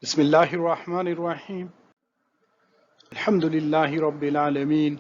بسم الله الرحمن الرحيم. الحمد لله رب العالمين.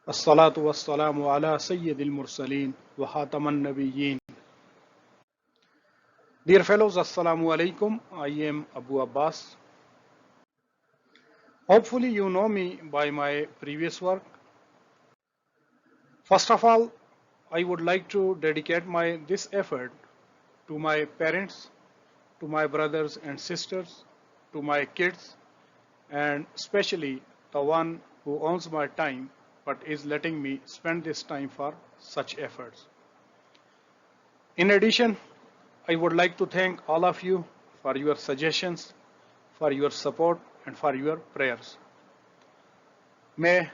الصلاة والسلام على سيد المرسلين وخاتم النبيين. Dear fellows, Assalamu alaikum. I am Abu Abbas. Hopefully you know me by my previous work. First of all, I would like to dedicate this effort to my parents, to my brothers and sisters, to my kids, and especially the one who owns my time but is letting me spend this time for such efforts. In addition, I would like to thank all of you for your suggestions, for your support, and for your prayers. May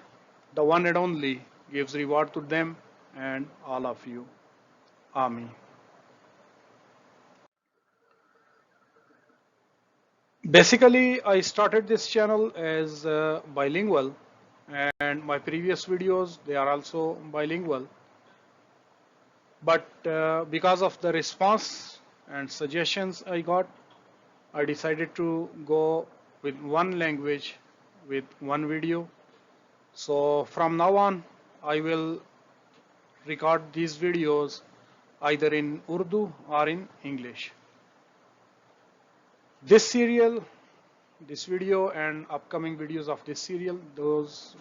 the one and only gives reward to them and all of you. Amin. Basically, I started this channel as bilingual, and my previous videos, they are also bilingual. But because of the response and suggestions I got, I decided to go with one language with one video. So from now on, I will record these videos either in Urdu or in English. This video and upcoming videos of this serial, those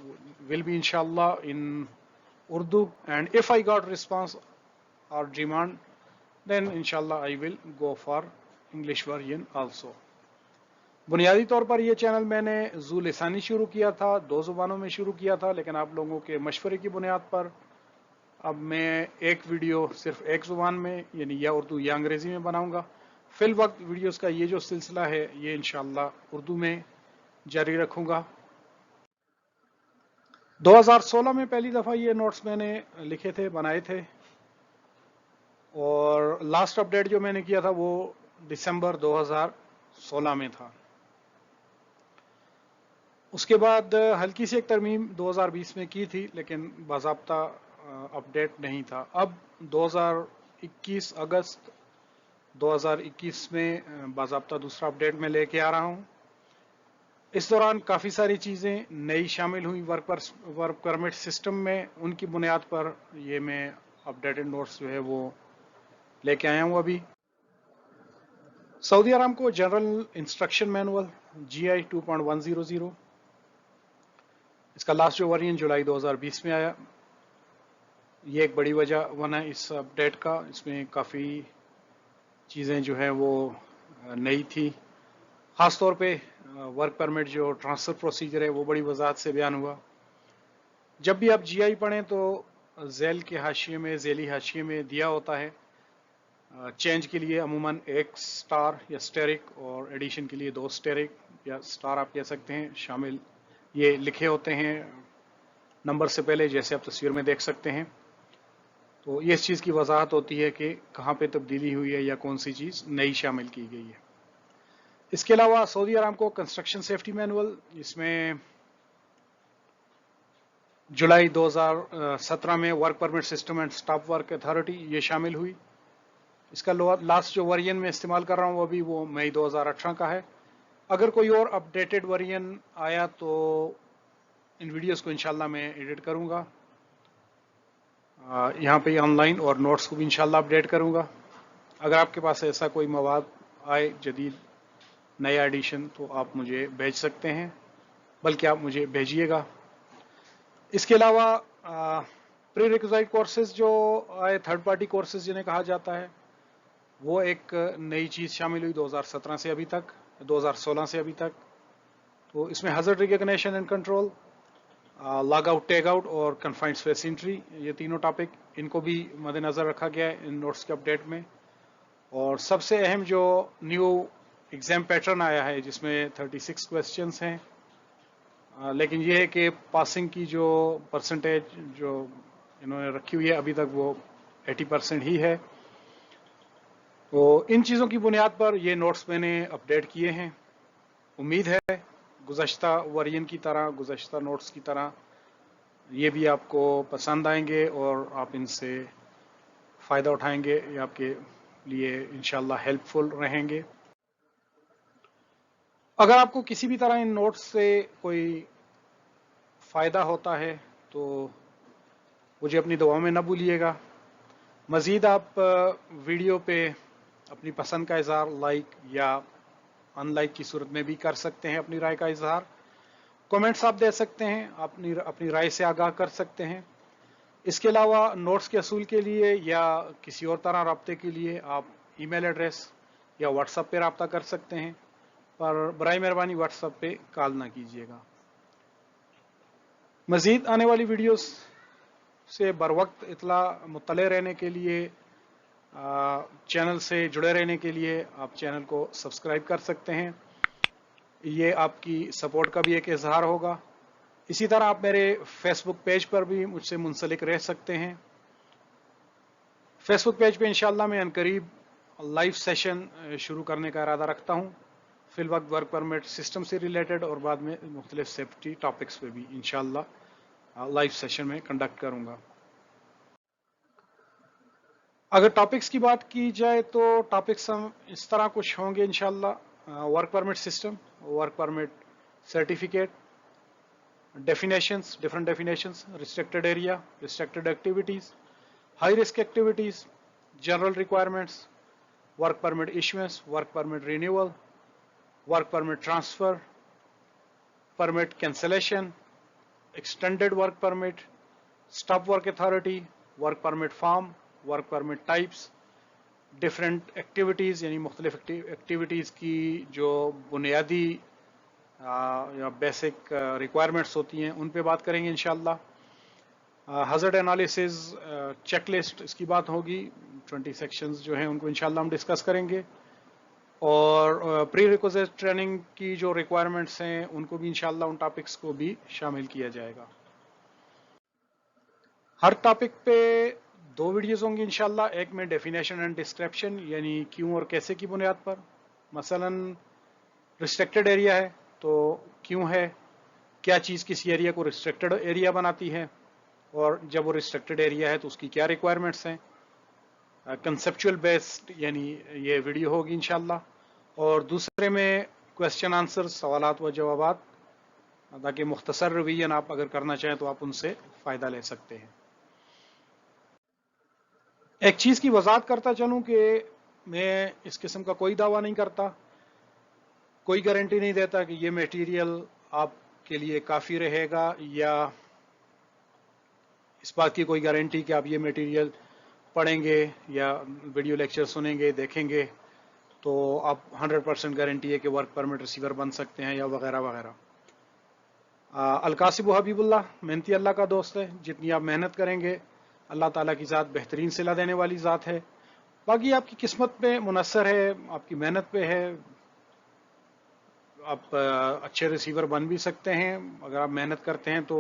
will be inshallah in Urdu, and if I got response or demand, then inshallah I will go for English version also. बुनियादी तौर पर यह channel मैंने zoo लिसानी शुरू किया था, 2 ज़ुबानों में शुरू किया था, लेकिन आप लोगों के मशवरे की बुनियाद पर अब मैं एक वीडियो सिर्फ एक ज़ुबान में यानी या उर्दू या अंग्रेज़ी में बनाऊंगा. फिल वक्त वीडियोस का ये जो सिलसिला है ये इंशाल्लाह उर्दू में जारी रखूंगा. 2016 में पहली दफ़ा ये नोट्स मैंने लिखे थे, बनाए थे, और लास्ट अपडेट जो मैंने किया था वो दिसंबर 2016 में था. उसके बाद हल्की सी एक तरमीम 2020 में की थी, लेकिन बाज़ाब्ता अपडेट नहीं था. अब 2021 अगस्त 2021 में बाज़ाब्ता दूसरा अपडेट में लेके आ रहा हूँ. इस दौरान काफ़ी सारी चीज़ें नई शामिल हुई वर्क परमिट सिस्टम में. उनकी बुनियाद पर ये मैं अपडेटेड नोट्स जो है वो लेके आया हूँ. अभी Saudi Aramco general instruction manual GI 2.100, इसका लास्ट जो वर्जन जुलाई 2020 में आया. ये एक बड़ी वजह बना इस अपडेट का. इसमें काफ़ी चीज़ें जो हैं वो नई थी. ख़ास तौर पे वर्क परमिट जो ट्रांसफ़र प्रोसीजर है वो बड़ी वजाहत से बयान हुआ. जब भी आप GI पढ़ें तो झैल के हाशिए में, झैली हाशिए में दिया होता है चेंज के लिए अमूमन 1 स्टार या स्टेरिक, और एडिशन के लिए 2 स्टेरिक या स्टार आप कह सकते हैं शामिल ये लिखे होते हैं नंबर से पहले, जैसे आप तस्वीर में देख सकते हैं. तो ये इस चीज़ की वजाहत होती है कि कहाँ पे तब्दीली हुई है या कौन सी चीज़ नई शामिल की गई है. इसके अलावा Saudi Aramco construction safety manual, इसमें जुलाई 2017 में work permit system and staff work authority ये शामिल हुई. इसका लास्ट जो वर्जन में इस्तेमाल कर रहा हूँ अभी वो मई 2018 का है. अगर कोई और अपडेटेड वर्जन आया तो इन वीडियोस को इंशाल्लाह मैं एडिट करूँगा यहाँ पे ऑनलाइन, और नोट्स को भी इंशाल्लाह अपडेट करूँगा. अगर आपके पास ऐसा कोई मवाद आए जदीद नया एडिशन तो आप मुझे भेज सकते हैं, बल्कि आप मुझे भेजिएगा. इसके अलावा प्री रिक्विजिट कोर्सेज जो आए, थर्ड पार्टी कोर्सेज जिन्हें कहा जाता है, वो एक नई चीज़ शामिल हुई 2017 से अभी तक, 2016 से अभी तक. तो इसमें hazard recognition and control, log out, tag out और कन्फाइंड स्पेस एंट्री, ये तीनों टॉपिक इनको भी मद्देनज़र रखा गया है इन नोट्स के अपडेट में. और सबसे अहम जो न्यू एग्ज़ाम पैटर्न आया है जिसमें 36 क्वेश्चंस हैं, लेकिन ये है कि पासिंग की जो परसेंटेज जो इन्होंने रखी हुई है अभी तक वो 80% ही है. तो इन चीज़ों की बुनियाद पर ये नोट्स मैंने अपडेट किए हैं. उम्मीद है गुज़श्ता वर्जन की तरह, गुज़श्ता नोट्स की तरह ये भी आपको पसंद आएंगे और आप इनसे फ़ायदा उठाएंगे, ये आपके लिए इंशाल्लाह हेल्पफुल रहेंगे. अगर आपको किसी भी तरह इन नोट्स से कोई फ़ायदा होता है तो मुझे अपनी दुआओं में न भूलिएगा। मज़ीद आप वीडियो पे अपनी पसंद का इज़हार लाइक या अनलाइक की सूरत में भी कर सकते हैं। अपनी राय का इज़हार कमेंट्स आप दे सकते हैं, अपनी अपनी राय से आगाह कर सकते हैं। इसके अलावा नोट्स के असूल के लिए या किसी और तरह रब्ते के लिए आप ईमेल एड्रेस या व्हाट्सएप पे रब्ता कर सकते हैं, पर बराए मेहरबानी व्हाट्सएप पे कॉल ना कीजिएगा। मज़ीद आने वाली वीडियोस से बर वक्त इतला मुत्तले रहने के लिए, चैनल से जुड़े रहने के लिए आप चैनल को सब्सक्राइब कर सकते हैं। ये आपकी सपोर्ट का भी एक इजहार होगा। इसी तरह आप मेरे फेसबुक पेज पर भी मुझसे मुंसलिक रह सकते हैं। फेसबुक पेज पे इंशाल्लाह मैं अनकरीब लाइव सेशन शुरू करने का इरादा रखता हूँ, फिल वक्त वर्क परमिट सिस्टम से रिलेटेड, और बाद में मुख्तलिफ सेफ्टी टॉपिक्स पे भी इंशाल्लाह लाइव सेशन में कंडक्ट करूँगा। अगर टॉपिक्स की बात की जाए तो टॉपिक्स हम इस तरह कुछ होंगे इंशाल्लाह: work permit system, work permit certificate, definitions, different definitions, restricted area, restricted activities, high risk activities, general requirements, work permit issuance, work permit renewal, work permit transfer, permit cancellation, extended work permit, stop work authority, work permit form, work permit types, different activities यानी मुख्तलिफ activities की जो बुनियादी या basic requirements होती हैं उन पे बात करेंगे इंशाल्लाह। हज़ार्ड एनालिसिस, चेकलिस्ट, इसकी बात होगी। 20 सेक्शंस जो हैं उनको इंशाल्लाह हम डिस्कस करेंगे, और प्री रिक्विजिट ट्रेनिंग की जो रिक्वायरमेंट्स हैं उनको भी इंशाल्लाह, उन टॉपिक्स को भी शामिल किया जाएगा। हर टॉपिक पे 2 वीडियोज़ होंगी इंशाल्लाह। एक में डेफिनेशन एंड डिस्क्रिप्शन यानी क्यों और कैसे की बुनियाद पर, मसलन रिस्ट्रिक्टेड एरिया है तो क्यों है, क्या चीज़ किसी एरिया को रिस्ट्रिक्टेड एरिया बनाती है, और जब वो रिस्ट्रिक्टेड एरिया है तो उसकी क्या रिक्वायरमेंट्स हैं। कंसेप्चुअल बेस्ड यानी ये वीडियो होगी इंशाल्लाह। और दूसरे में क्वेश्चन आंसर, सवालात व जवाबात, ताकि मुख्तसर रिवीजन आप अगर करना चाहें तो आप उनसे फ़ायदा ले सकते हैं। एक चीज़ की वजाहत करता चलूँ कि मैं इस किस्म का कोई दावा नहीं करता, कोई गारंटी नहीं देता कि ये मटेरियल आपके लिए काफ़ी रहेगा, या इस बात की कोई गारंटी कि आप ये मटेरियल पढ़ेंगे या वीडियो लेक्चर सुनेंगे, देखेंगे तो आप 100% गारंटी है कि वर्क परमिट रिसीवर बन सकते हैं या वगैरह वगैरह। अलकासिब हबीबुल्लाह, मेहनती अल्लाह का दोस्त है। जितनी आप मेहनत करेंगे अल्लाह ताला की ज़ात बेहतरीन सिला देने वाली ज़ात है। बाकी आपकी किस्मत पे मुनस्सर है, आपकी मेहनत पे है। आप अच्छे रिसीवर बन भी सकते हैं अगर आप मेहनत करते हैं तो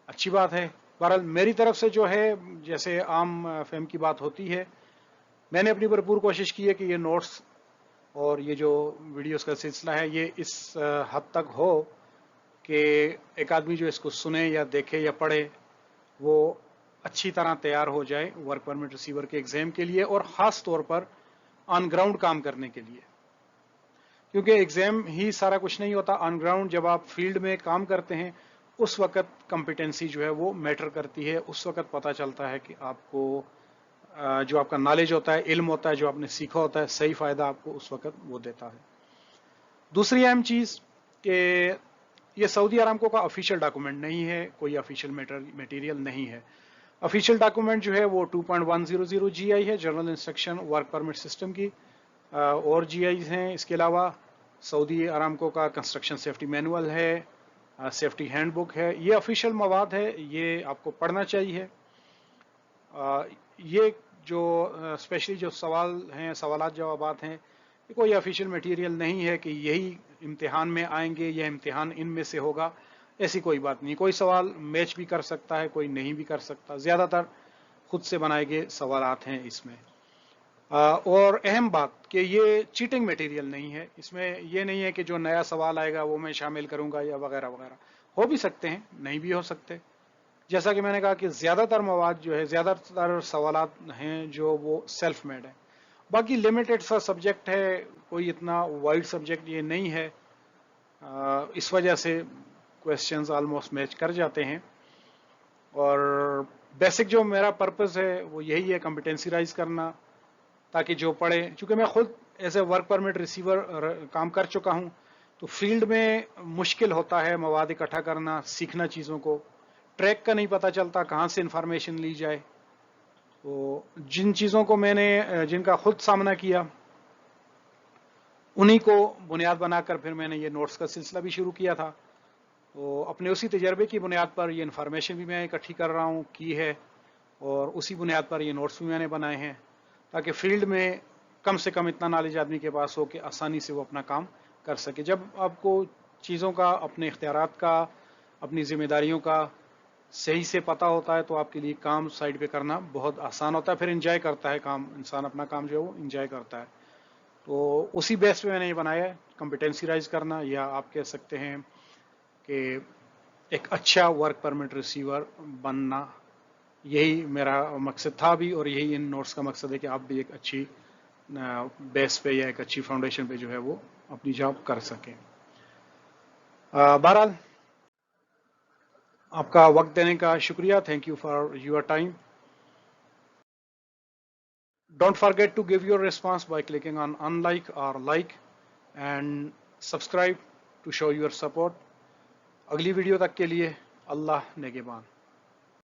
अच्छी बात है। बहरहाल मेरी तरफ से जो है, जैसे आम फहम की बात होती है, मैंने अपनी भरपूर कोशिश की है कि ये नोट्स और ये जो वीडियोस का सिलसिला है ये इस हद तक हो कि एक आदमी जो इसको सुने या देखे या पढ़े वो अच्छी तरह तैयार हो जाए वर्क परमिट रिसीवर के एग्ज़ाम के लिए, और ख़ास तौर पर ऑन ग्राउंड काम करने के लिए, क्योंकि एग्ज़ाम ही सारा कुछ नहीं होता। ऑन ग्राउंड जब आप फील्ड में काम करते हैं उस वक़्त कॉम्पिटेंसी जो है वो मैटर करती है। उस वक़्त पता चलता है कि आपको जो आपका नॉलेज होता है, इल्म होता है, जो आपने सीखा होता है, सही फ़ायदा आपको उस वक़्त वो देता है। दूसरी अहम चीज़ कि ये सऊदी अरामको का ऑफिशियल डॉक्यूमेंट नहीं है, कोई ऑफिशियल मटेरियल नहीं है। ऑफिशियल डॉक्यूमेंट जो है वो 2.100 GI है, general instruction work permit system की, और GIs हैं। इसके अलावा सऊदी अरामको का कंस्ट्रक्शन सेफ्टी मैनुअल है, सेफ्टी हैंडबुक है। ये ऑफिशियल मवाद है, ये आपको पढ़ना चाहिए। ये जो स्पेशली जो सवाल हैं, सवालात जवाबात हैं, ये कोई ऑफिशियल मटेरियल नहीं है कि यही इम्तिहान में आएंगे या इम्तिहान इनमें से होगा, ऐसी कोई बात नहीं। कोई सवाल मैच भी कर सकता है, कोई नहीं भी कर सकता। ज़्यादातर खुद से बनाए गए सवालात हैं इसमें। और अहम बात कि ये चीटिंग मटेरियल नहीं है। इसमें ये नहीं है कि जो नया सवाल आएगा वो मैं शामिल करूंगा या वगैरह वगैरह। हो भी सकते हैं, नहीं भी हो सकते। जैसा कि मैंने कहा कि ज़्यादातर मवाद जो है, ज़्यादातर सवालात हैं जो वो सेल्फ मेड है। बाकी लिमिटेड सा सब्जेक्ट है, कोई इतना वाइड सब्जेक्ट ये नहीं है اس وجہ سے کویسچنز آلموسٹ میچ کر جاتے ہیں. اور بیسک جو میرا پرپز ہے وہ یہی ہے کمپیٹنسی رائز کرنا، تاکہ جو پڑھے، چونکہ میں خود as a work permit receiver کام کر چکا ہوں، تو فیلڈ میں مشکل ہوتا ہے مواد اکٹھا کرنا، سیکھنا چیزوں کو، ٹریک کا نہیں پتہ چلتا کہاں سے انفارمیشن لی جائے. تو جن چیزوں کو میں نے جن کا خود سامنا کیا، انہی کو بنیاد بنا کر پھر میں نے یہ نوٹس کا سلسلہ بھی شروع کیا تھا. تو اپنے اسی تجربے کی بنیاد پر یہ انفارمیشن بھی میں اکٹھی کر رہا ہوں کی ہے، اور اسی بنیاد پر یہ نوٹس بھی میں نے بنائے ہیں، تاکہ فیلڈ میں کم سے کم اتنا نالج آدمی کے پاس ہو کہ آسانی سے وہ اپنا کام کر سکے. جب آپ کو چیزوں کا، اپنے اختیارات کا، اپنی ذمہ داریوں کا صحیح سے پتہ ہوتا ہے، تو آپ کے لیے کام سائڈ پہ کرنا بہت آسان ہوتا ہے. پھر انجوائے کرتا ہے کام، انسان اپنا کام جو ہے وہ انجوائے کرتا ہے. تو اسی بیس پہ میں نے یہ بنایا ہے، کمپیٹنسی رائز کرنا، یا آپ کہہ سکتے ہیں کہ ایک اچھا ورک پرمٹ ریسیور بننا. یہی میرا مقصد تھا بھی، اور یہی ان نوٹس کا مقصد ہے کہ آپ بھی ایک اچھی بیس پہ یا ایک اچھی فاؤنڈیشن پہ جو ہے وہ اپنی جاب کر سکیں. بہرحال آپ کا وقت دینے کا شکریہ. Thank you for your time. Don't forget to give your response by clicking on unlike or like, and subscribe to show your support. اگلی ویڈیو تک کے لیے اللہ نگہبان.